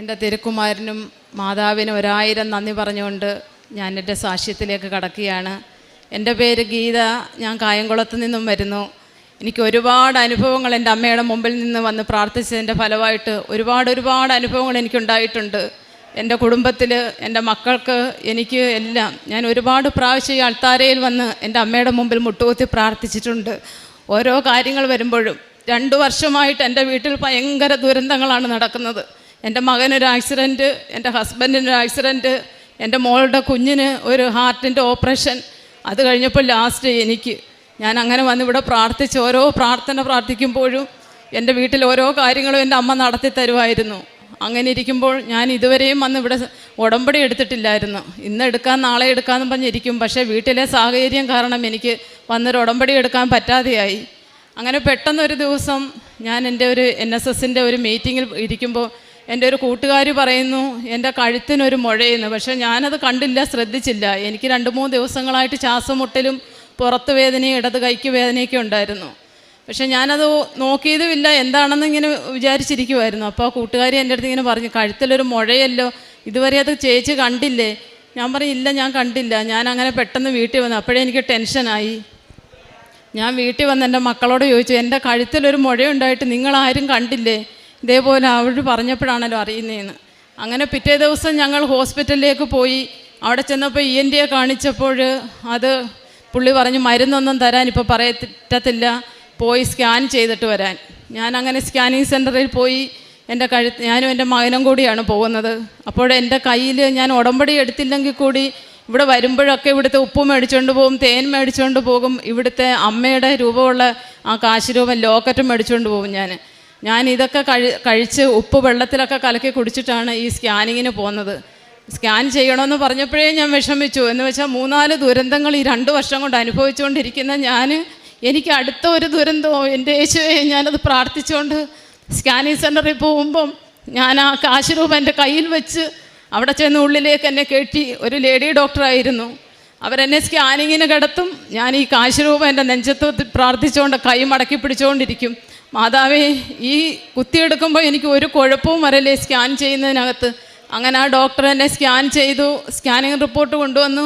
എൻ്റെ തിരുക്കുമാരനും മാതാവിനും 1000 നന്ദി പറഞ്ഞുകൊണ്ട് ഞാൻ എൻ്റെ സാക്ഷ്യത്തിലേക്ക് കടക്കുകയാണ്. എൻ്റെ പേര് ഗീത. ഞാൻ കായംകുളത്ത് നിന്നും വരുന്നു. എനിക്ക് ഒരുപാട് അനുഭവങ്ങൾ എൻ്റെ അമ്മയുടെ മുമ്പിൽ നിന്ന് വന്ന് പ്രാർത്ഥിച്ചതിൻ്റെ ഫലമായിട്ട് ഒരുപാട് അനുഭവങ്ങൾ എനിക്കുണ്ടായിട്ടുണ്ട്. എൻ്റെ കുടുംബത്തിൽ, എൻ്റെ മക്കൾക്ക്, എനിക്ക് എല്ലാം. ഞാൻ ഒരുപാട് പ്രാവശ്യം ഈ അൾത്താരയിൽ വന്ന് എൻ്റെ അമ്മയുടെ മുമ്പിൽ മുട്ടുകുത്തി പ്രാർത്ഥിച്ചിട്ടുണ്ട്. ഓരോ കാര്യങ്ങൾ വരുമ്പോഴും 2 വർഷമായിട്ട് എൻ്റെ വീട്ടിൽ ഭയങ്കര ദുരന്തങ്ങളാണ് നടക്കുന്നത്. എൻ്റെ മകനൊരു ആക്സിഡൻറ്റ്, എൻ്റെ ഹസ്ബൻഡിനൊരു ആക്സിഡൻറ്റ്, എൻ്റെ മോളുടെ കുഞ്ഞിന് ഒരു ഹാർട്ടിൻ്റെ ഓപ്പറേഷൻ. അത് കഴിഞ്ഞപ്പോൾ ലാസ്റ്റ് ഞാൻ അങ്ങനെ വന്ന് ഇവിടെ പ്രാർത്ഥിച്ച് ഓരോ പ്രാർത്ഥിക്കുമ്പോഴും എൻ്റെ വീട്ടിൽ ഓരോ കാര്യങ്ങളും എൻ്റെ അമ്മ നടത്തി തരുമായിരുന്നു. അങ്ങനെ ഇരിക്കുമ്പോൾ ഞാൻ ഇതുവരെയും വന്ന് ഇവിടെ ഉടമ്പടി എടുത്തിട്ടില്ലായിരുന്നു. ഇന്ന് എടുക്കാം, നാളെ എടുക്കാമെന്ന് പറഞ്ഞിരിക്കും. പക്ഷേ വീട്ടിലെ സാഹചര്യം കാരണം എനിക്ക് വന്നൊരു ഉടമ്പടി എടുക്കാൻ പറ്റാതെയായി. അങ്ങനെ പെട്ടെന്നൊരു ദിവസം ഞാൻ എൻ്റെ ഒരു NSSൻ്റെ ഒരു മീറ്റിങ്ങിൽ ഇരിക്കുമ്പോൾ എൻ്റെ ഒരു കൂട്ടുകാരി പറയുന്നു എൻ്റെ കഴുത്തിനൊരു മുഴയെന്ന്. പക്ഷേ ഞാനത് കണ്ടില്ല, ശ്രദ്ധിച്ചില്ല. എനിക്ക് 2-3 ദിവസങ്ങളായിട്ട് ശ്വാസം മുട്ടലും പുറത്ത് വേദനയും ഇടത് കൈക്ക് വേദനയൊക്കെ ഉണ്ടായിരുന്നു. പക്ഷേ ഞാനത് നോക്കിയതുമില്ല, എന്താണെന്ന് ഇങ്ങനെ വിചാരിച്ചിരിക്കുമായിരുന്നു. അപ്പോൾ ആ കൂട്ടുകാരി എൻ്റെ അടുത്ത് ഇങ്ങനെ പറഞ്ഞു, കഴുത്തിലൊരു മുഴയല്ലോ, ഇതുവരെ അത് ചേച്ചി കണ്ടില്ലേ? ഞാൻ പറഞ്ഞു ഇല്ല, ഞാൻ കണ്ടില്ല. ഞാൻ അങ്ങനെ പെട്ടെന്ന് വീട്ടിൽ വന്നു. അപ്പോഴേ എനിക്ക് ടെൻഷനായി. ഞാൻ വീട്ടിൽ വന്ന് എൻ്റെ മക്കളോട് ചോദിച്ചു, എൻ്റെ കഴുത്തിലൊരു മുഴയുണ്ടായിട്ട് നിങ്ങളാരും കണ്ടില്ലേ? ഇതേപോലെ അവർ പറഞ്ഞപ്പോഴാണല്ലോ അറിയുന്നതെന്ന്. അങ്ങനെ പിറ്റേ ദിവസം ഞങ്ങൾ ഹോസ്പിറ്റലിലേക്ക് പോയി. അവിടെ ചെന്നപ്പോൾ ENTയെ കാണിച്ചപ്പോൾ അത് പുള്ളി പറഞ്ഞു മരുന്നൊന്നും തരാൻ ഇപ്പോൾ പറ്റത്തില്ല, പോയി സ്കാൻ ചെയ്തിട്ട് വരാൻ. ഞാൻ അങ്ങനെ സ്കാനിങ് സെൻറ്ററിൽ പോയി. എൻ്റെ ഞാനും എൻ്റെ മകനും കൂടിയാണ് പോകുന്നത്. അപ്പോൾ എൻ്റെ കയ്യിൽ ഞാൻ ഉടമ്പടി എടുത്തില്ലെങ്കിൽ കൂടി ഇവിടെ വരുമ്പോഴൊക്കെ ഇവിടുത്തെ ഉപ്പ് മേടിച്ചുകൊണ്ട് പോകും, തേൻ മേടിച്ചുകൊണ്ട് പോകും, ഇവിടുത്തെ അമ്മയുടെ രൂപമുള്ള ആ കാശ് രൂപം ലോക്കറ്റും മേടിച്ചുകൊണ്ട് പോകും. ഞാൻ ഇതൊക്കെ കഴിച്ച് ഉപ്പ് വെള്ളത്തിലൊക്കെ കലക്കി കുടിച്ചിട്ടാണ് ഈ സ്കാനിങ്ങിന് പോകുന്നത്. സ്കാൻ ചെയ്യണമെന്ന് പറഞ്ഞപ്പോഴേ ഞാൻ വിഷമിച്ചു. എന്ന് വെച്ചാൽ 3-4 ദുരന്തങ്ങൾ ഈ 2 വർഷം കൊണ്ട് അനുഭവിച്ചുകൊണ്ടിരിക്കുന്ന എനിക്ക് അടുത്ത ഒരു ദുരന്തമോ എൻ്റെ യേശുവേ, ഞാനത് പ്രാർത്ഥിച്ചുകൊണ്ട് സ്കാനിങ് സെൻറ്ററിൽ പോകുമ്പം ഞാൻ ആ കാശ് രൂപം എൻ്റെ കയ്യിൽ വെച്ച് അവിടെ ചെന്ന് ഉള്ളിലേക്ക് എന്നെ കയറ്റി. ഒരു ലേഡി ഡോക്ടറായിരുന്നു. അവരെന്നെ സ്കാനിങ്ങിന് കിടത്തും. ഞാൻ ഈ കാശ് രൂപം എൻ്റെ നെഞ്ചത്ത് പ്രാർത്ഥിച്ചുകൊണ്ട് കൈ മടക്കി പിടിച്ചുകൊണ്ടിരിക്കും. മാതാവേ, ഈ കുത്തിയെടുക്കുമ്പോൾ എനിക്ക് ഒരു കുഴപ്പവും വരല്ലേ സ്കാൻ ചെയ്യുന്നതിനകത്ത്. അങ്ങനെ ആ ഡോക്ടർ എന്നെ സ്കാൻ ചെയ്തു. സ്കാനിങ് റിപ്പോർട്ട് കൊണ്ടുവന്നു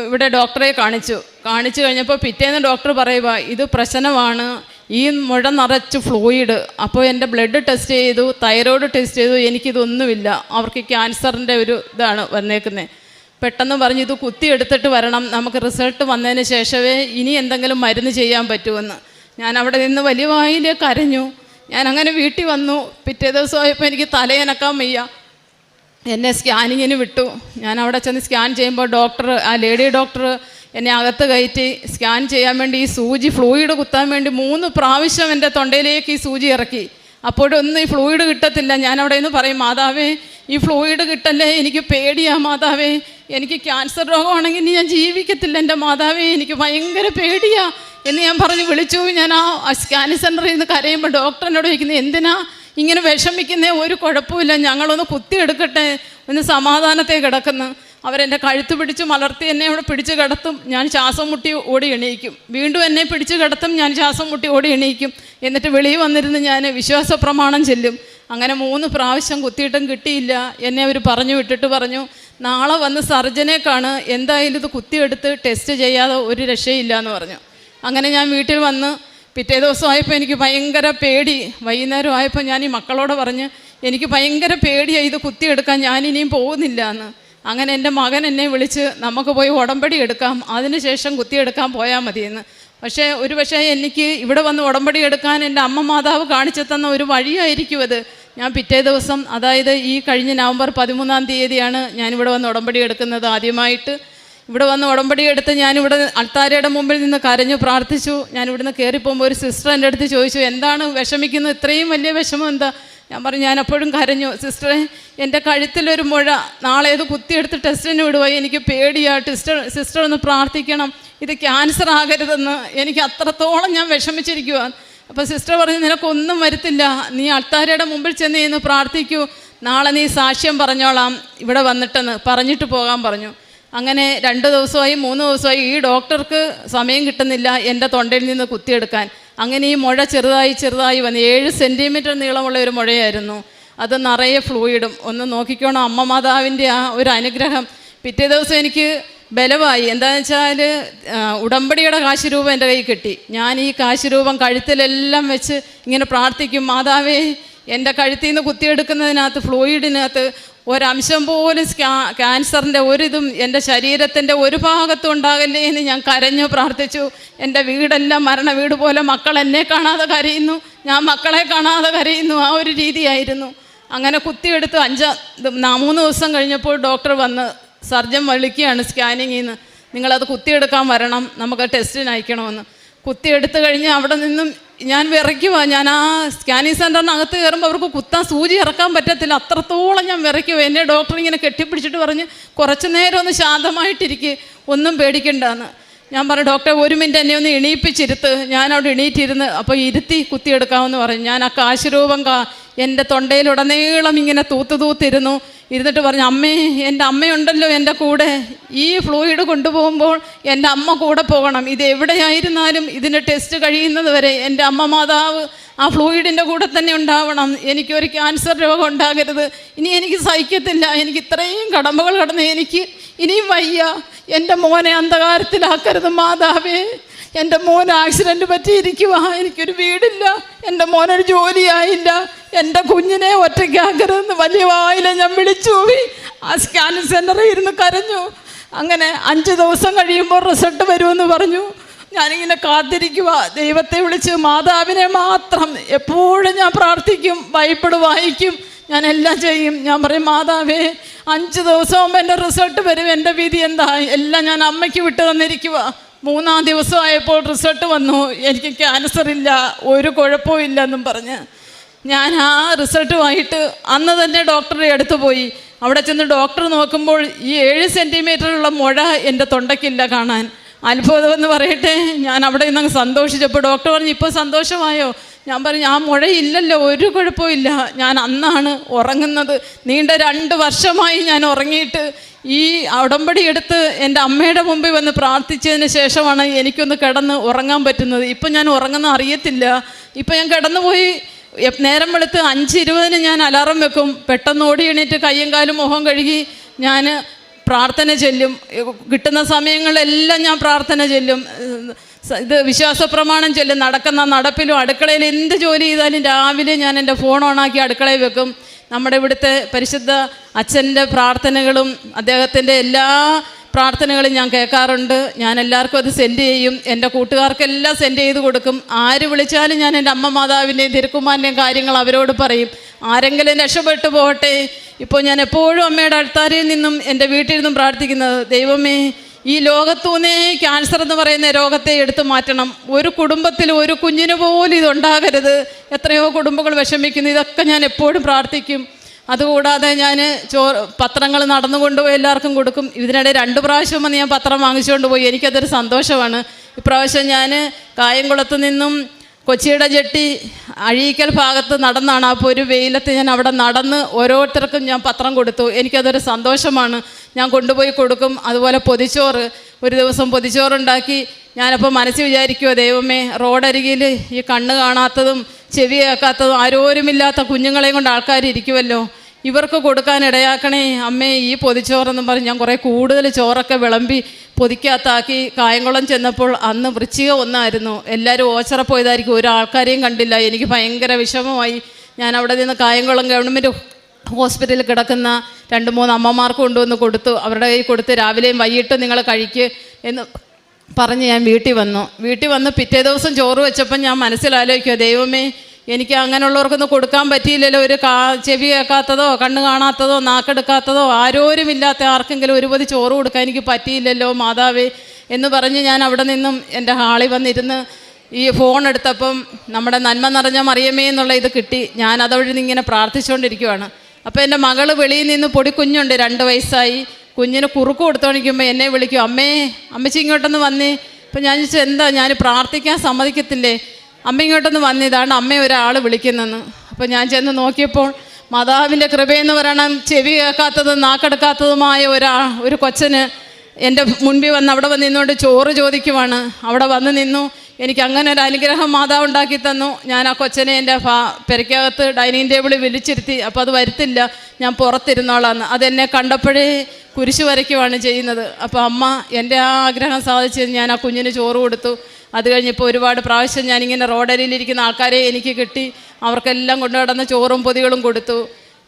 ഇവിടെ ഡോക്ടറെ കാണിച്ചു കഴിഞ്ഞപ്പോൾ പിറ്റേന്ന് ഡോക്ടർ പറയുക ഇത് പ്രശ്നമാണ്, ഈ മുഴ നിറച്ച് ഫ്ലൂയിഡ്. അപ്പോൾ എൻ്റെ ബ്ലഡ് ടെസ്റ്റ് ചെയ്തു, തൈറോയ്ഡ് ടെസ്റ്റ് ചെയ്തു, എനിക്കിതൊന്നുമില്ല, അവർക്ക് ക്യാൻസറിൻ്റെ ഒരു ഇതാണ് വന്നേക്കുന്നത്. പെട്ടെന്ന് പറഞ്ഞു ഇത് കുത്തിയെടുത്തിട്ട് വരണം, നമുക്ക് റിസൾട്ട് വന്നതിന് ശേഷമേ ഇനി എന്തെങ്കിലും മരുന്ന് ചെയ്യാൻ പറ്റുമെന്ന്. ഞാൻ അവിടെ നിന്ന് വലിയ വായിൽ കരഞ്ഞു. ഞാൻ അങ്ങനെ വീട്ടിൽ വന്നു. പിറ്റേ ദിവസമായപ്പോൾ എനിക്ക് തലയനക്കാൻ വയ്യ. എന്നെ സ്കാനിങ്ങിന് വിട്ടു. ഞാൻ അവിടെ ചെന്ന് സ്കാൻ ചെയ്യുമ്പോൾ ആ ലേഡി ഡോക്ടർ എന്നെ അകത്ത് കയറ്റി സ്കാൻ ചെയ്യാൻ വേണ്ടി ഈ സൂചി ഫ്ലൂയിഡ് കുത്താൻ വേണ്ടി 3 പ്രാവശ്യം എൻ്റെ തൊണ്ടയിലേക്ക് ഈ സൂചി ഇറക്കി. അപ്പോഴൊന്നും ഈ ഫ്ലൂയിഡ് കിട്ടത്തില്ല. ഞാൻ അവിടെ നിന്ന് പറയും, മാതാവേ ഈ ഫ്ലൂയിഡ് കിട്ടല്ലേ, എനിക്ക് പേടിയാ മാതാവേ, എനിക്ക് ക്യാൻസർ രോഗമാണെങ്കിൽ ഇനി ഞാൻ ജീവിക്കത്തില്ല എൻ്റെ മാതാവേ, എനിക്ക് ഭയങ്കര പേടിയാ എന്ന് ഞാൻ പറഞ്ഞ് വിളിച്ചു. ഞാൻ ആ സ്കാനിങ് സെൻറ്ററിൽ നിന്ന് കരയുമ്പോൾ ഡോക്ടർ എന്നോട് ചോദിക്കുന്നത് എന്തിനാ ഇങ്ങനെ വിഷമിക്കുന്നേ, ഒരു കുഴപ്പമില്ല, ഞങ്ങളൊന്ന് കുത്തിയെടുക്കട്ടെ, ഒന്ന് സമാധാനത്തെ കിടക്കുന്നു. അവരെൻ്റെ കഴുത്ത് പിടിച്ച് മലർത്തി എന്നെ അവിടെ പിടിച്ച് കിടത്തും. ഞാൻ ശ്വാസം മുട്ടി ഓടി എണീക്കും. വീണ്ടും എന്നെ പിടിച്ച് കിടത്തും, ഞാൻ ശ്വാസം മുട്ടി ഓടി എണീക്കും. എന്നിട്ട് വെളിയിൽ വന്നിരുന്ന് ഞാൻ വിശ്വാസ പ്രമാണം ചെല്ലും. അങ്ങനെ 3 പ്രാവശ്യം കുത്തിയിട്ടും കിട്ടിയില്ല. എന്നെ അവർ പറഞ്ഞു നാളെ വന്ന് സർജനെ കാണ്, എന്തായാലും ഇത് കുത്തിയെടുത്ത് ടെസ്റ്റ് ചെയ്യാതെ ഒരു രക്ഷയില്ല എന്ന് പറഞ്ഞു. അങ്ങനെ ഞാൻ വീട്ടിൽ വന്ന് പിറ്റേ ദിവസമായപ്പോൾ എനിക്ക് ഭയങ്കര പേടി. വൈകുന്നേരം ആയപ്പോൾ ഞാൻ ഈ മക്കളോട് പറഞ്ഞ് എനിക്ക് ഭയങ്കര പേടിയായി, ഇത് കുത്തിയെടുക്കാൻ ഞാനിനിയും പോകുന്നില്ല എന്ന്. അങ്ങനെ എൻ്റെ മകൻ എന്നെ വിളിച്ച് നമുക്ക് പോയി ഉടമ്പടി എടുക്കാം, അതിനുശേഷം കുത്തിയെടുക്കാൻ പോയാൽ മതിയെന്ന്. പക്ഷേ എനിക്ക് ഇവിടെ വന്ന് ഉടമ്പടി എടുക്കാൻ എൻ്റെ അമ്മ മാതാവ് കാണിച്ചു തന്ന ഒരു വഴിയായിരിക്കും അത്. ഞാൻ പിറ്റേ ദിവസം, അതായത് ഈ കഴിഞ്ഞ നവംബർ 13-ാം തീയതിയാണ് ഞാനിവിടെ വന്ന് ഉടമ്പടി എടുക്കുന്നത് ആദ്യമായിട്ട്. ഇവിടെ വന്ന് ഉടമ്പടി എടുത്ത് ഞാനിവിടെ അൾത്താരയുടെ മുമ്പിൽ നിന്ന് കരഞ്ഞു പ്രാർത്ഥിച്ചു. ഞാനിവിടുന്ന് കയറിപ്പോകുമ്പോൾ ഒരു സിസ്റ്റർ എൻ്റെ അടുത്ത് ചോദിച്ചു എന്താണ് വിഷമിക്കുന്നത്, ഇത്രയും വലിയ വിഷമം എന്താ? ഞാൻ പറഞ്ഞു ഞാൻ എപ്പോഴും കരഞ്ഞു, സിസ്റ്ററെ എൻ്റെ കഴുത്തിലൊരു മുഴ, നാളെ ഇത് കുത്തിയെടുത്ത് ടെസ്റ്റിന് വിടുക, എനിക്ക് പേടിയാണ്, സിസ്റ്റർ ഒന്ന് പ്രാർത്ഥിക്കണം, ഇത് ക്യാൻസർ ആകരുതെന്ന്. എനിക്ക് അത്രത്തോളം ഞാൻ വിഷമിച്ചിരിക്കുക. അപ്പോൾ സിസ്റ്റർ പറഞ്ഞു നിനക്കൊന്നും വരുത്തില്ല, നീ അൾത്താരയുടെ മുമ്പിൽ ചെന്ന് പ്രാർത്ഥിക്കൂ, നാളെ നീ സാക്ഷ്യം പറഞ്ഞോളാം ഇവിടെ വന്നിട്ടെന്ന് പറഞ്ഞിട്ട് പോകാൻ പറഞ്ഞു. അങ്ങനെ 2 ദിവസമായി 3 ദിവസമായി ഈ ഡോക്ടർക്ക് സമയം കിട്ടുന്നില്ല എൻ്റെ തൊണ്ടയിൽ നിന്ന് കുത്തിയെടുക്കാൻ. അങ്ങനെ ഈ മുഴ ചെറുതായി വന്ന് 7 സെൻറ്റിമീറ്റർ നീളമുള്ള ഒരു മുഴയായിരുന്നു. അത് നിറയെ ഫ്ലൂയിഡും. ഒന്ന് നോക്കിക്കോണം അമ്മ മാതാവിൻ്റെ ആ ഒരു അനുഗ്രഹം. പിറ്റേ ദിവസം എനിക്ക് ബലമായി. എന്താണെന്ന് വെച്ചാൽ ഉടമ്പടിയുടെ കാശ് രൂപം എൻ്റെ കയ്യിൽ കിട്ടി. ഞാൻ ഈ കാശ് രൂപം കഴുത്തിലെല്ലാം വെച്ച് ഇങ്ങനെ പ്രാർത്ഥിക്കും, മാതാവേ എൻ്റെ കഴുത്തിൽ നിന്ന് കുത്തിയെടുക്കുന്നതിനകത്ത് ഫ്ലൂയിഡിനകത്ത് ഒരംശം പോലും ക്യാൻസറിൻ്റെ ഒരിതും എൻ്റെ ശരീരത്തിൻ്റെ ഒരു ഭാഗത്തും ഉണ്ടാകല്ലേ എന്ന് ഞാൻ കരഞ്ഞു പ്രാർത്ഥിച്ചു. എൻ്റെ വീടെല്ലാം മരണ വീട് പോലെ, മക്കൾ എന്നെ കാണാതെ കരയുന്നു, ഞാൻ മക്കളെ കാണാതെ കരയുന്നു. ആ ഒരു രീതിയായിരുന്നു. അങ്ങനെ കുത്തിയെടുത്ത് 3 ദിവസം കഴിഞ്ഞപ്പോൾ ഡോക്ടർ വന്ന് സർജൻ വിളിക്കുകയാണ് സ്കാനിങ്ങിൽ നിന്ന്, നിങ്ങളത് കുത്തിയെടുക്കാൻ വരണം, നമുക്ക് ടെസ്റ്റിന് അയക്കണമെന്ന്. കുത്തിയെടുത്ത് കഴിഞ്ഞ് അവിടെ നിന്നും ഞാൻ വിറയ്ക്കുവാ. ഞാൻ ആ സ്കാനിങ് സെൻ്ററിനകത്ത് കയറുമ്പോൾ അവർക്ക് കുത്താൻ സൂചി ഇറക്കാൻ പറ്റത്തില്ല, അത്രത്തോളം ഞാൻ വിറയ്ക്കുവാ. എന്നെ ഡോക്ടർ ഇങ്ങനെ കെട്ടിപ്പിടിച്ചിട്ട് പറഞ്ഞ് കുറച്ച് നേരം ഒന്ന് ശാന്തമായിട്ടിരിക്കുക, ഒന്നും പേടിക്കണ്ടെന്ന്. ഞാൻ പറഞ്ഞു, ഡോക്ടർ 1 മിനിറ്റ് എന്നെ ഒന്ന് എണീപ്പിച്ചിരുത്ത്. ഞാനവിടെ എണീറ്റിരുന്ന് അപ്പോൾ ഇരുത്തി കുത്തിയെടുക്കാമെന്ന് പറഞ്ഞു. ഞാൻ ആ കാശുരൂപം എൻ്റെ തൊണ്ടയിലുടനീളം ഇങ്ങനെ തൂത്തിരുന്നു. ഇരുന്നിട്ട് പറഞ്ഞു, അമ്മേ എൻ്റെ അമ്മയുണ്ടല്ലോ എൻ്റെ കൂടെ, ഈ ഫ്ലൂയിഡ് കൊണ്ടുപോകുമ്പോൾ എൻ്റെ അമ്മ കൂടെ പോകണം. ഇത് എവിടെയായിരുന്നാലും ഇതിൻ്റെ ടെസ്റ്റ് കഴിയുന്നത് വരെ എൻ്റെ അമ്മ മാതാവ് ആ ഫ്ലൂയിഡിൻ്റെ കൂടെ തന്നെ ഉണ്ടാവണം. എനിക്കൊരു ക്യാൻസർ രോഗം ഉണ്ടാകരുത്. ഇനി എനിക്ക് സഹിക്കത്തില്ല, എനിക്ക് ഇത്രയും കടമ്പകൾ കടന്ന് എനിക്ക് ഇനിയും വയ്യ. എൻ്റെ മോനെ അന്ധകാരത്തിലാക്കരുത് മാതാവേ. എൻ്റെ മോൻ ആക്സിഡൻറ്റ് പറ്റിയിരിക്കുക, എനിക്കൊരു വീടില്ല, എൻ്റെ മോനൊരു ജോലിയായില്ല, എൻ്റെ കുഞ്ഞിനെ ഒറ്റയ്ക്കാക്കരുതെന്ന് വലിയ വായില ഞാൻ വിളിച്ചു പോയി. ആ സ്കാനിങ് സെൻ്ററിൽ ഇരുന്ന് കരഞ്ഞു. അങ്ങനെ 5 ദിവസം കഴിയുമ്പോൾ റിസൾട്ട് വരുമെന്ന് പറഞ്ഞു. ഞാനിങ്ങനെ കാത്തിരിക്കുക, ദൈവത്തെ വിളിച്ച് മാതാവിനെ മാത്രം. എപ്പോഴും ഞാൻ പ്രാർത്ഥിക്കും, ബൈബിൾ വായിക്കും, ഞാൻ എല്ലാം ചെയ്യും. ഞാൻ പറയും, മാതാവേ 5 ദിവസമാകുമ്പോൾ എൻ്റെ റിസൾട്ട് വരും, എൻ്റെ വിധി എന്താ? എല്ലാം ഞാൻ അമ്മയ്ക്ക് വിട്ടു തന്നിരിക്കുക. 3-ാം ദിവസമായപ്പോൾ റിസൾട്ട് വന്നു, എനിക്ക് ക്യാൻസർ ഇല്ല, ഒരു കുഴപ്പവും ഇല്ലെന്നും പറഞ്ഞ്. ഞാൻ ആ റിസൾട്ടുമായിട്ട് അന്ന് തന്നെ ഡോക്ടറുടെ അടുത്ത് പോയി. അവിടെ ചെന്ന് ഡോക്ടർ നോക്കുമ്പോൾ ഈ 7 സെൻറ്റിമീറ്ററുള്ള മുഴ എൻ്റെ തൊണ്ടയ്ക്കില്ല കാണാൻ. അത്ഭുതമെന്ന് പറയട്ടെ, ഞാൻ അവിടെ നിന്ന് സന്തോഷിച്ചപ്പോൾ ഡോക്ടർ പറഞ്ഞു, ഇപ്പോൾ സന്തോഷമായോ? ഞാൻ പറഞ്ഞു, ആ മുഴയില്ലല്ലോ, ഒരു കുഴപ്പമില്ല. ഞാൻ അന്നാണ് ഉറങ്ങുന്നത്. നീണ്ട 2 വർഷമായി ഞാൻ ഉറങ്ങിയിട്ട് ഈ ഉടമ്പടി എടുത്ത് എൻ്റെ അമ്മയുടെ മുമ്പിൽ വന്ന് പ്രാർത്ഥിച്ചതിന് ശേഷമാണ് എനിക്കൊന്ന് കിടന്ന് ഉറങ്ങാൻ പറ്റുന്നത്. ഇപ്പം ഞാൻ ഉറങ്ങുന്ന അറിയത്തില്ല. ഇപ്പം ഞാൻ കിടന്നുപോയി നേരം വെളുത്ത് 5:20 ഞാൻ അലാറം വെക്കും. പെട്ടെന്ന് ഓടി എണീറ്റ് കയ്യും കാലും മുഖം കഴുകി ഞാൻ പ്രാർത്ഥന ചെല്ലും. കിട്ടുന്ന സമയങ്ങളെല്ലാം ഞാൻ പ്രാർത്ഥന ചെല്ലും. ഇത് വിശ്വാസ പ്രമാണം ചെല്ലും. നടക്കുന്ന നടപ്പിലും അടുക്കളയിൽ എന്ത് ജോലി ചെയ്താലും രാവിലെ ഞാൻ എൻ്റെ ഫോൺ ഓണാക്കി അടുക്കളയിൽ വെക്കും. നമ്മുടെ ഇവിടുത്തെ പരിശുദ്ധ അച്ഛൻ്റെ പ്രാർത്ഥനകളും അദ്ദേഹത്തിൻ്റെ എല്ലാ പ്രാർത്ഥനകളും ഞാൻ കേൾക്കാറുണ്ട്. ഞാൻ എല്ലാവർക്കും അത് സെൻഡ് ചെയ്യും. എൻ്റെ കൂട്ടുകാർക്കെല്ലാം സെൻഡ് ചെയ്ത് കൊടുക്കും. ആര് വിളിച്ചാലും ഞാൻ എൻ്റെ അമ്മ മാതാവിൻ്റെയും തിരുക്കുമാരൻ്റെയും കാര്യങ്ങൾ അവരോട് പറയും. ആരെങ്കിലും രക്ഷപ്പെട്ടു പോകട്ടെ. ഇപ്പോൾ ഞാൻ എപ്പോഴും അമ്മയുടെ അൾത്താരയിൽ നിന്നും എൻ്റെ വീട്ടിൽ നിന്നും പ്രാർത്ഥിക്കുന്നത്, ദൈവമേ ഈ ലോകത്തൂന്നേ ക്യാൻസർ എന്ന് പറയുന്ന രോഗത്തെ എടുത്തു മാറ്റണം. ഒരു കുടുംബത്തിൽ ഒരു കുഞ്ഞിന് പോലും ഇതുണ്ടാകരുത്. എത്രയോ കുടുംബങ്ങൾ വിഷമിക്കുന്നു. ഇതൊക്കെ ഞാൻ എപ്പോഴും പ്രാർത്ഥിക്കും. അതുകൂടാതെ ഞാൻ പത്രങ്ങൾ നടന്നു കൊണ്ടുപോയി എല്ലാവർക്കും കൊടുക്കും. ഇതിനിടെ 2 പ്രാവശ്യം വന്ന് ഞാൻ പത്രം വാങ്ങിച്ചുകൊണ്ട് പോയി. എനിക്കതൊരു സന്തോഷമാണ്. ഇപ്രാവശ്യം ഞാൻ കായംകുളത്ത് നിന്നും കൊച്ചിയുടെ ജെട്ടി അഴീക്കൽ ഭാഗത്ത് നടന്നാണ്. അപ്പോൾ ഒരു വെയിലത്ത് ഞാൻ അവിടെ നടന്ന് ഓരോരുത്തർക്കും ഞാൻ പത്രം കൊടുത്തു. എനിക്കതൊരു സന്തോഷമാണ്. ഞാൻ കൊണ്ടുപോയി കൊടുക്കും. അതുപോലെ പൊതിച്ചോറ്, ഒരു ദിവസം പൊതിച്ചോറുണ്ടാക്കി. ഞാനപ്പോൾ മനസ്സിൽ വിചാരിക്കുമോ, ദൈവമേ റോഡരികിൽ ഈ കണ്ണ് കാണാത്തതും ചെവി കേൾക്കാത്തതും ആരോരുമില്ലാത്ത കുഞ്ഞുങ്ങളെയും കൊണ്ട് ആൾക്കാർ ഇരിക്കുമല്ലോ, ഇവർക്ക് കൊടുക്കാൻ ഇടയാക്കണേ അമ്മേ ഈ പൊതിച്ചോറെന്നും പറഞ്ഞ് ഞാൻ കുറേ കൂടുതൽ ചോറൊക്കെ വിളമ്പി പൊതിക്കകത്താക്കി. കായംകുളം ചെന്നപ്പോൾ അന്ന് വൃശ്ചിക 1 എല്ലാവരും ഓച്ചറ പോയതായിരിക്കും, ഒരാൾക്കാരെയും കണ്ടില്ല. എനിക്ക് ഭയങ്കര വിഷമമായി. ഞാൻ അവിടെ നിന്ന് കായംകുളം ഗവൺമെൻറ് ഹോസ്പിറ്റലിൽ കിടക്കുന്ന 2-3 അമ്മമാർക്ക് കൊണ്ടുവന്ന് കൊടുത്തു. അവരുടെ കയ്യിൽ കൊടുത്ത് രാവിലെയും വൈകിട്ടും നിങ്ങൾ കഴിക്കുക എന്ന് പറഞ്ഞ് ഞാൻ വീട്ടിൽ വന്നു. പിറ്റേ ദിവസം ചോറ് വെച്ചപ്പോൾ ഞാൻ മനസ്സിലാലോചിക്കുക, ദൈവമേ എനിക്ക് അങ്ങനെയുള്ളവർക്കൊന്നും കൊടുക്കാൻ പറ്റിയില്ലല്ലോ. ഒരു ചെവി കേൾക്കാത്തതോ കണ്ണ് കാണാത്തതോ നാക്കെടുക്കാത്തതോ ആരോരുമില്ലാത്ത ആർക്കെങ്കിലും ഒരു പൊതി ചോറ് കൊടുക്കാൻ എനിക്ക് പറ്റിയില്ലല്ലോ മാതാവേ എന്ന് പറഞ്ഞ് ഞാൻ അവിടെ നിന്നും എൻ്റെ ഹാളിൽ വന്നിരുന്ന് ഈ ഫോൺ എടുത്തപ്പം നമ്മുടെ നന്മ നിറഞ്ഞ മറിയമേ എന്നുള്ള ഇത് കിട്ടി. ഞാൻ അതവഴി ഇങ്ങനെ പ്രാർത്ഥിച്ചുകൊണ്ടിരിക്കുവാണ്. അപ്പോൾ എൻ്റെ മകൾ വെളിയിൽ നിന്ന് പൊടിക്കുഞ്ഞുണ്ട്, 2 വയസ്സായി. കുഞ്ഞിന് കുറുക്ക് കൊടുത്തോണ്ടിരിക്കുമ്പോൾ എന്നെ വിളിക്കും, അമ്മച്ചി ഇങ്ങോട്ടൊന്ന് വന്നേ. അപ്പോൾ ഞാൻ ചോദിച്ചു, എന്താ? ഞാൻ പ്രാർത്ഥിക്കാൻ സമ്മതിക്കത്തില്ലേ? അമ്മ ഇങ്ങോട്ടൊന്ന് വന്നിതാണ്, അമ്മ ഒരാൾ വിളിക്കുന്നെന്ന്. അപ്പോൾ ഞാൻ ചെന്ന് നോക്കിയപ്പോൾ മാതാവിൻ്റെ കൃപയെന്ന് പറയണം, ചെവി കേൾക്കാത്തതും നാക്കെടുക്കാത്തതുമായ ഒരു കൊച്ചന് എൻ്റെ മുൻപിൽ വന്ന് അവിടെ വന്ന് നിന്നുകൊണ്ട് ചോറ് ചോദിക്കുവാണ്. അവിടെ വന്ന് നിന്നു. എനിക്ക് അങ്ങനെ ഒരു അനുഗ്രഹം മാതാവ് ഉണ്ടാക്കി തന്നു. ഞാൻ ആ കൊച്ചനെ എൻ്റെ പെരയ്ക്കകത്ത് ഡൈനിങ് ടേബിളിൽ വിളിച്ചിരുത്തി. അപ്പോൾ അത് വരുത്തില്ല, ഞാൻ പുറത്തിരുന്നോളാന്ന്. അതെന്നെ കണ്ടപ്പോഴേ കുരിശ് വരയ്ക്കുവാണ് ചെയ്യുന്നത്. അപ്പോൾ അമ്മ എൻ്റെ ആ ആഗ്രഹം സാധിച്ചത് ഞാൻ ആ കുഞ്ഞിന് ചോറ് കൊടുത്തു. അത് കഴിഞ്ഞപ്പോൾ ഒരുപാട് പ്രാവശ്യം ഞാനിങ്ങനെ റോഡരിയിലിരിക്കുന്ന ആൾക്കാരെ എനിക്ക് കിട്ടി, അവർക്കെല്ലാം കൊണ്ടു നടന്ന ചോറും പൊതികളും കൊടുത്തു.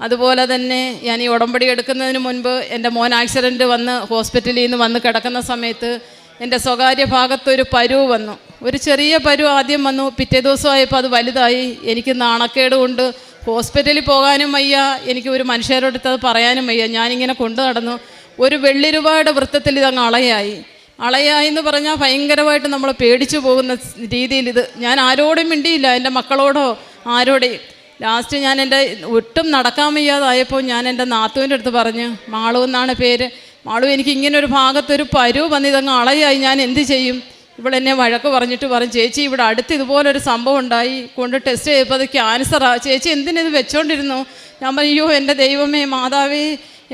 അതുപോലെ തന്നെ ഞാൻ ഈ ഉടമ്പടി എടുക്കുന്നതിന് മുൻപ് എൻ്റെ മോൻ ആക്സിഡൻറ്റ് വന്ന് ഹോസ്പിറ്റലിൽ നിന്ന് വന്ന് കിടക്കുന്ന സമയത്ത് എൻ്റെ സ്വകാര്യ ഭാഗത്തൊരു പരുവ് വന്നു. ഒരു ചെറിയ പരുവ് ആദ്യം വന്നു, പിറ്റേ ദിവസമായപ്പോൾ അത് വലുതായി. എനിക്ക് നാണക്കേട് കൊണ്ട് ഹോസ്പിറ്റലിൽ പോകാനും വയ്യ, എനിക്ക് ഒരു മനുഷ്യരോടുത്ത് അത് പറയാനും വയ്യ. ഞാനിങ്ങനെ കൊണ്ടു നടന്നു. ഒരു വെള്ളി രൂപയുടെ വൃത്തത്തിൽ ഇതങ്ങ് അളയായി എന്ന് പറഞ്ഞാൽ ഭയങ്കരമായിട്ട് നമ്മൾ പേടിച്ചു പോകുന്ന രീതിയിൽ ഇത് ഞാൻ ആരോടും മിണ്ടിയില്ല, എൻ്റെ മക്കളോടോ ആരോടെയും. ലാസ്റ്റ് ഞാൻ എൻ്റെ ഒട്ടും നടക്കാൻ വയ്യാതായപ്പോൾ ഞാൻ എൻ്റെ നാത്തൂൻ്റെ അടുത്ത് പറഞ്ഞു, മാളു എന്നാണ് പേര്, മാളു എനിക്ക് ഇങ്ങനെ ഒരു ഭാഗത്തൊരു പരുവ് വന്ന് ഇതങ്ങ് അളയായി, ഞാൻ എന്ത് ചെയ്യും? ഇവളെന്നെ വഴക്ക് പറഞ്ഞിട്ട് പറഞ്ഞു, ചേച്ചി ഇവിടെ അടുത്ത് ഇതുപോലൊരു സംഭവം ഉണ്ടായി, കൊണ്ട് ടെസ്റ്റ് ചെയ്തപ്പോൾ അത് ക്യാൻസറാണ്, ചേച്ചി എന്തിനിത് വെച്ചോണ്ടിരുന്നു? ഞാൻ പറഞ്ഞു, അയ്യോ എൻ്റെ ദൈവമേ മാതാവേ,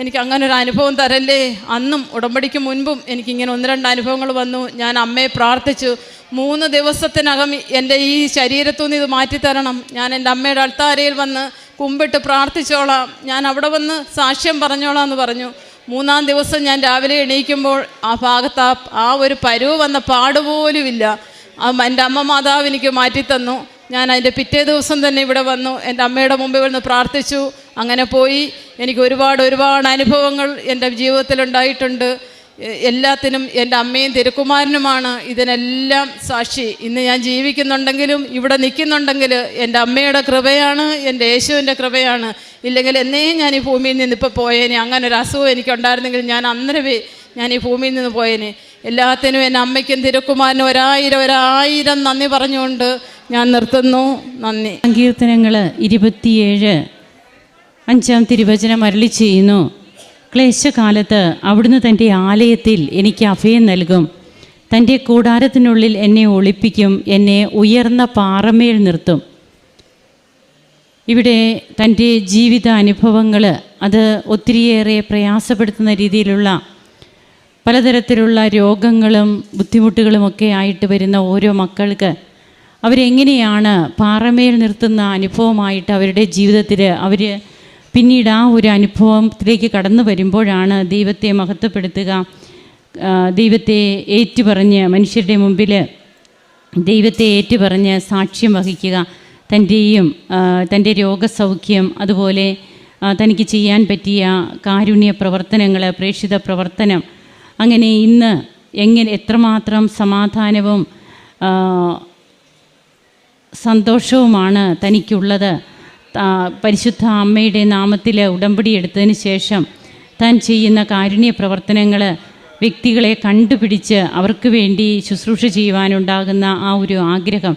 എനിക്ക് അങ്ങനെ ഒരു അനുഭവം തരല്ലേ. അന്നും ഉടമ്പടിക്ക് മുൻപും എനിക്കിങ്ങനെ 1-2 അനുഭവങ്ങൾ വന്നു. ഞാൻ അമ്മയെ പ്രാർത്ഥിച്ചു, 3 ദിവസത്തിനകം എൻ്റെ ഈ ശരീരത്തുനിന്ന് ഇത് മാറ്റിത്തരണം, ഞാൻ എൻ്റെ അമ്മയുടെ അൾത്താരയിൽ വന്ന് കുമ്പിട്ട് പ്രാർത്ഥിച്ചോളാം, ഞാൻ അവിടെ വന്ന് സാക്ഷ്യം പറഞ്ഞോളാം എന്ന് പറഞ്ഞു. 3-ാം ദിവസം ഞാൻ രാവിലെ എണീക്കുമ്പോൾ ആ ഭാഗത്ത് ആ ഒരു പരുവ് വന്ന പാടുപോലുമില്ല. എൻ്റെ അമ്മ മാതാവ് എനിക്ക് മാറ്റിത്തന്നു. ഞാൻ അതിൻ്റെ പിറ്റേ ദിവസം തന്നെ ഇവിടെ വന്നു, എൻ്റെ അമ്മയുടെ മുമ്പിൽ വന്ന് പ്രാർത്ഥിച്ചു. അങ്ങനെ പോയി. എനിക്ക് ഒരുപാട് അനുഭവങ്ങൾ എൻ്റെ ജീവിതത്തിലുണ്ടായിട്ടുണ്ട്. എല്ലാത്തിനും എൻ്റെ അമ്മയും തിരുക്കുമാരനുമാണ് ഇതിനെല്ലാം സാക്ഷി. ഇന്ന് ഞാൻ ജീവിക്കുന്നുണ്ടെങ്കിലും ഇവിടെ നിൽക്കുന്നുണ്ടെങ്കിൽ എൻ്റെ അമ്മയുടെ കൃപയാണ്, എൻ്റെ യേശുവിൻ്റെ കൃപയാണ്. ഇല്ലെങ്കിൽ എന്നേയും ഞാൻ ഈ ഭൂമിയിൽ നിന്ന് ഇപ്പോൾ പോയേനെ. അങ്ങനെ ഒരു അസുഖം എനിക്കുണ്ടായിരുന്നെങ്കിൽ ഞാൻ അന്നേരമേ ഞാൻ ഈ ഭൂമിയിൽ നിന്ന് പോയേനെ. എല്ലാത്തിനും എൻ്റെ അമ്മയ്ക്കും തിരുക്കുമാരനും 1000 നന്ദി പറഞ്ഞുകൊണ്ട് ഞാൻ നിർത്തുന്നു. നന്ദി. സങ്കീർത്തനങ്ങൾ 27:5 തിരുവചനം അരുളി ചെയ്യുന്നു, ക്ലേശകാലത്ത് അവിടുന്ന് തൻ്റെ ആലയത്തിൽ എനിക്ക് അഭയം നൽകും, തൻ്റെ കൂടാരത്തിനുള്ളിൽ എന്നെ ഒളിപ്പിക്കും, എന്നെ ഉയർന്ന പാറമേൽ നിർത്തും. ഇവിടെ തൻ്റെ ജീവിത അനുഭവങ്ങൾ അത് ഒത്തിരിയേറെ പ്രയാസപ്പെടുത്തുന്ന രീതിയിലുള്ള പലതരത്തിലുള്ള രോഗങ്ങളും ബുദ്ധിമുട്ടുകളുമൊക്കെ ആയിട്ട് വരുന്ന ഓരോ മക്കൾക്ക് അവരെങ്ങനെയാണ് പാറമേൽ നിർത്തുന്ന അനുഭവമായിട്ട് അവരുടെ ജീവിതത്തിൽ അവർ പിന്നീട് ആ ഒരു അനുഭവത്തിലേക്ക് കടന്നു വരുമ്പോഴാണ് ദൈവത്തെ മഹത്വപ്പെടുത്തുക, ദൈവത്തെ ഏറ്റുപറഞ്ഞ് മനുഷ്യരുടെ മുമ്പിൽ ദൈവത്തെ ഏറ്റുപറഞ്ഞ് സാക്ഷ്യം വഹിക്കുക. തൻ്റെ രോഗസൗഖ്യം, അതുപോലെ തനിക്ക് ചെയ്യാൻ പറ്റിയ കാരുണ്യ പ്രവർത്തനങ്ങൾ, പ്രേക്ഷിത പ്രവർത്തനം, അങ്ങനെ ഇന്ന് എത്രമാത്രം സമാധാനവും സന്തോഷവുമാണ് തനിക്കുള്ളത്. പരിശുദ്ധ അമ്മയുടെ നാമത്തിൽ ഉടമ്പടി എടുത്തതിന് ശേഷം താൻ ചെയ്യുന്ന കാരുണ്യ പ്രവർത്തനങ്ങൾ, വ്യക്തികളെ കണ്ടുപിടിച്ച് അവർക്ക് വേണ്ടി ശുശ്രൂഷ ചെയ്യുവാനുണ്ടാകുന്ന ആ ഒരു ആഗ്രഹം,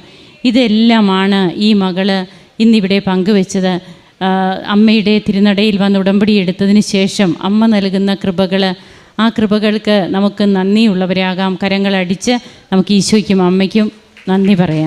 ഇതെല്ലാമാണ് ഈ മകള് ഇന്നിവിടെ പങ്കുവെച്ചത്. അമ്മയുടെ തിരുനടയിൽ വന്ന് ഉടമ്പടി എടുത്തതിന് ശേഷം അമ്മ നൽകുന്ന കൃപകൾ, ആ കൃപകൾക്ക് നമുക്ക് നന്ദിയുള്ളവരാകാം. കരങ്ങളടിച്ച് നമുക്ക് ഈശോയ്ക്കും അമ്മയ്ക്കും നന്ദി പറയാം.